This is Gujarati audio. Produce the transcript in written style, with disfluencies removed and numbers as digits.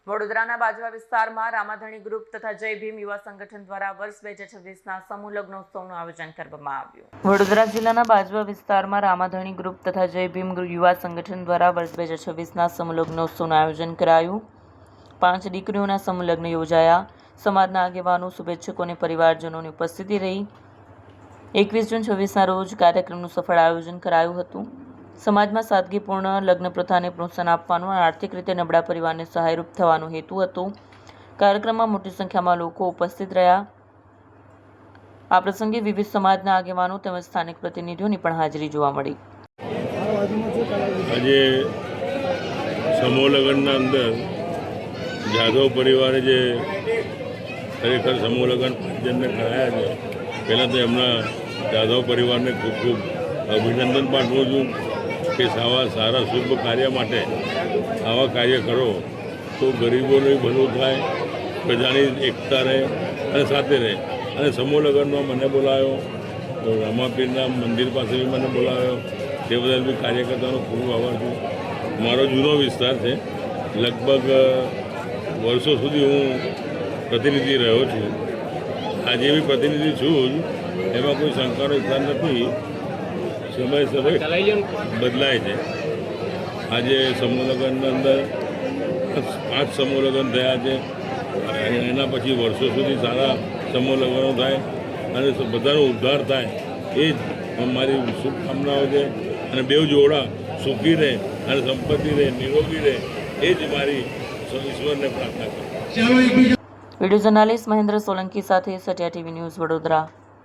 વડોદરાના બાજવા વિસ્તારમાં રામાધણી ગ્રુપ તથા જય ભીમ યુવા સંગઠન દ્વારા વર્ષ 2026ના સમૂહ લગ્નોત્સવનું આયોજન કરવામાં આવ્યું। વડોદરા જિલ્લાના બાજવા વિસ્તારમાં રામાધણી ગ્રુપ તથા જય ભીમ યુવા સંગઠન દ્વારા વર્ષ 2026ના સમૂહ લગ્નોત્સવનું આયોજન કરાયું। 5 દીકરીઓના સમૂહ લગ્ન યોજાયા। સમાજના આગેવાનો, શુભેચ્છકો અને પરિવારજનોની ઉપસ્થિતિ રહી। 21 જૂન 26ના રોજ કાર્યક્રમનું સફળ આયોજન કરાયું હતું। સમાજમાં સાદગીપૂર્ણ લગ્ન પ્રથાને પ્રોત્સાહન આપવાનો અને આર્થિક રીતે નબળા પરિવારને સહાયરૂપ થવાનો હેતુ હતો। કાર્યક્રમમાં મોટી સંખ્યામાં લોકો ઉપસ્થિત રહ્યા। આ પ્રસંગે વિવિધ સમાજના આગેવાનો તેમજ સ્થાનિક પ્રતિનિધિઓની પણ હાજરી જોવા મળી। આજે સમૂહ લગ્નના અંદર જાદવ પરિવારે જે ખરેખર સમૂહ લગ્ન જેમને કરાયા છે, પહેલાં તો એમના જાદવ પરિવારને ખૂબ ખૂબ અભિનંદન પાઠવું છું કે સારા શુભ કાર્ય માટે આવા કાર્ય કરો તો ગરીબોનું ભલું થાય, પ્રજાની એકતા રહે અને સાથે રહે। અને સમૂહ લગ્નમાં મને બોલાવ્યો, રામાપીરના મંદિર પાસે બી મને બોલાવ્યો, તે બદલ બી કાર્યકર્તાનો ખૂબ આભાર છું। મારો જૂનો વિસ્તાર છે, લગભગ વર્ષો સુધી હું પ્રતિનિધિ રહ્યો છું। આજે બી પ્રતિનિધિ છું જ, એમાં કોઈ શંકાનો સ્થાન નથી। સમય બદલાય છે। આજે સમૂહ લગ્નના અંદર 5 સમૂહ લગ્ન થયા છે અને એના પછી વર્ષો સુધી સારા સમૂહ લગ્નો થાય અને બધાનો ઉદ્ધાર થાય, એ જ મારી શુભકામનાઓ છે। અને બેઉ જોડા સુખી રહે અને સંપત્તિ રહે, નિરોગી રહે, એ જ મારી ઈશ્વરને પ્રાર્થના કરું। વિડીયો જર્નાલિસ્ટ મહેન્દ્ર સોલંકી સાથે સત્યા ટીવી ન્યૂઝ, વડોદરા।